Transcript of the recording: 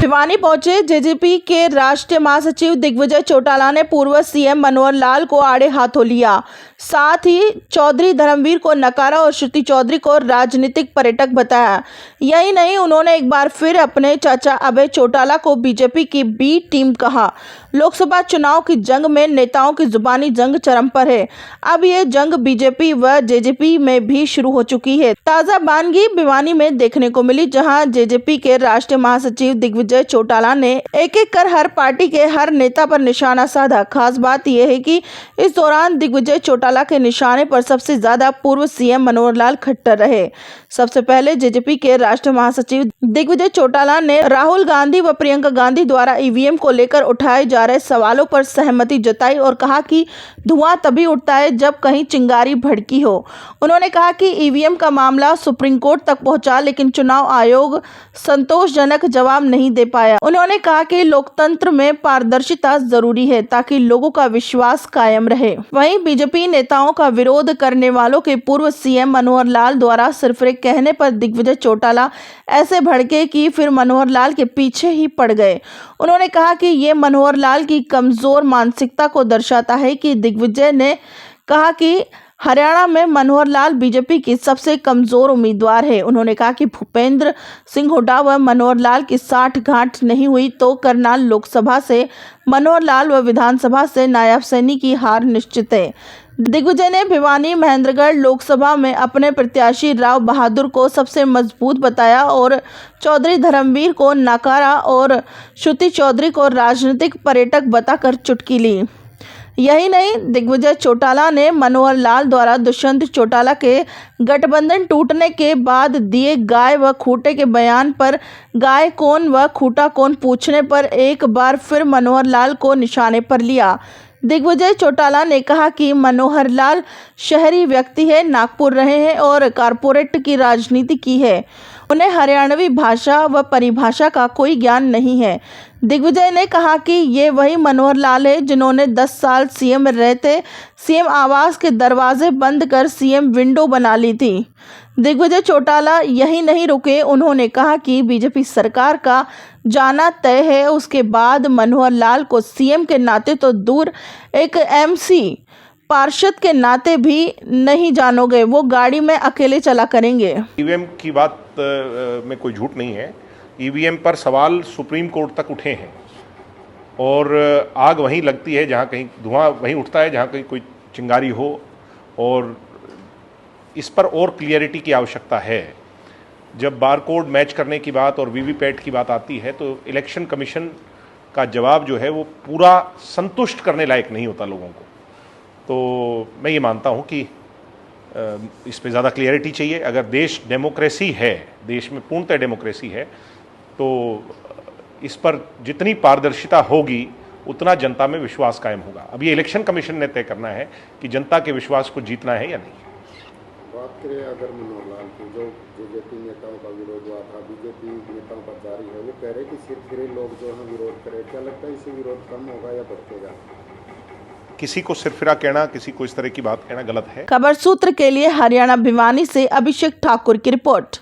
भिवानी पहुंचे जेजेपी के राष्ट्रीय महासचिव दिग्विजय चौटाला ने पूर्व सीएम मनोहर लाल को आड़े हाथों लिया। साथ ही चौधरी धर्मवीर को नकारा और श्रुति चौधरी को राजनीतिक पर्यटक बताया। यही नहीं, उन्होंने एक बार फिर अपने चाचा अभय चौटाला को बीजेपी की बी टीम कहा। लोकसभा चुनाव की जंग में नेताओं की जुबानी जंग चरम पर है। अब ये जंग बीजेपी व जेजेपी में भी शुरू हो चुकी है। ताजा बानगी भिवानी में देखने को मिली, जहां जेजेपी के राष्ट्रीय महासचिव दिग्विजय चौटाला ने एक एक कर हर पार्टी के हर नेता पर निशाना साधा। खास बात यह है कि इस दौरान दिग्विजय चौटाला के निशाने पर सबसे ज्यादा पूर्व सीएम मनोहर लाल खट्टर रहे। सबसे पहले जेजेपी के राष्ट्रीय महासचिव दिग्विजय चौटाला ने राहुल गांधी व प्रियंका गांधी द्वारा ईवीएम को लेकर उठाए जा रहे सवालों पर सहमति जताई और कहा कि धुआं तभी उठता है जब कहीं चिंगारी भड़की हो। उन्होंने कहा कि ईवीएम का मामला सुप्रीम कोर्ट तक पहुंचा, लेकिन चुनाव आयोग संतोषजनक जवाब नहीं दे पाया। उन्होंने कहा कि लोकतंत्र में पारदर्शिता जरूरी है ताकि लोगों का विश्वास कायम रहे। वहीं बीजेपी नेताओं का विरोध करने वालों के पूर्व सीएम मनोहर लाल द्वारा सिर्फ एक कहने पर दिग्विजय चौटाला ऐसे भड़के कि फिर मनोहर लाल के पीछे ही पड़ गए। उन्होंने कहा कि ये मनोहर लाल की कमजोर मानसिकता को दर्शाता है कि दिग्विजय ने कहा कि हरियाणा में मनोहर लाल बीजेपी की सबसे कमजोर उम्मीदवार है। उन्होंने कहा कि भूपेंद्र सिंह हुड्डा व मनोहर लाल की साठगांठ नहीं हुई तो करनाल लोकसभा से मनोहर लाल व विधानसभा से नायब सैनी की हार निश्चित है। दिग्विजय ने भिवानी महेंद्रगढ़ लोकसभा में अपने प्रत्याशी राव बहादुर को सबसे मजबूत बताया और चौधरी धर्मवीर को नकारा और श्रुति चौधरी को राजनीतिक पर्यटक बताकर चुटकी ली। यही नहीं, दिग्विजय चौटाला ने मनोहर लाल द्वारा दुष्यंत चौटाला के गठबंधन टूटने के बाद दिए गाय व खूंटे के बयान पर गाय कौन व खूंटा कौन पूछने पर एक बार फिर मनोहर लाल को निशाने पर लिया। दिग्विजय चौटाला ने कहा कि मनोहर लाल शहरी व्यक्ति है, नागपुर रहे हैं और कारपोरेट की राजनीति की है। उन्हें हरियाणवी भाषा व परिभाषा का कोई ज्ञान नहीं है। दिग्विजय ने कहा कि ये वही मनोहर लाल है जिन्होंने 10 साल सीएम रहते सीएम आवास के दरवाजे बंद कर सीएम विंडो बना ली थी। दिग्विजय चौटाला यही नहीं रुके, उन्होंने कहा कि बीजेपी सरकार का जाना तय है। उसके बाद मनोहर लाल को सीएम के नाते तो दूर, एक एमसी पार्षद के नाते भी नहीं जानोगे। वो गाड़ी में अकेले चला करेंगे। ईवीएम की बात में कोई झूठ नहीं है। ईवीएम पर सवाल सुप्रीम कोर्ट तक उठे हैं और आग वहीं लगती है जहां कहीं धुआं वहीं उठता है जहां कहीं कोई चिंगारी हो, और इस पर और क्लियरिटी की आवश्यकता है। जब बारकोड मैच करने की बात और वीवीपैट की बात आती है तो इलेक्शन कमीशन का जवाब जो है वो पूरा संतुष्ट करने लायक नहीं होता लोगों को। तो मैं ये मानता हूँ कि इस पे ज़्यादा क्लियरिटी चाहिए। अगर देश डेमोक्रेसी है, देश में पूर्णतः डेमोक्रेसी है, तो इस पर जितनी पारदर्शिता होगी उतना जनता में विश्वास कायम होगा। अब ये इलेक्शन कमीशन ने तय करना है कि जनता के विश्वास को जीतना है या नहीं। बात करें अगर मनोहर लाल की, जो बीजेपी नेताओं का विरोध हुआ था, बीजेपी नेताओं पर जारी है, वो कह रहे कि सिरफिरे लोग जो है विरोध करें। क्या लगता है इससे विरोध कम होगा या बढ़ेगा? किसी को सिरफिरा कहना, किसी को इस तरह की बात कहना गलत है। खबर सूत्र के लिए हरियाणा भिवानी से अभिषेक ठाकुर की रिपोर्ट।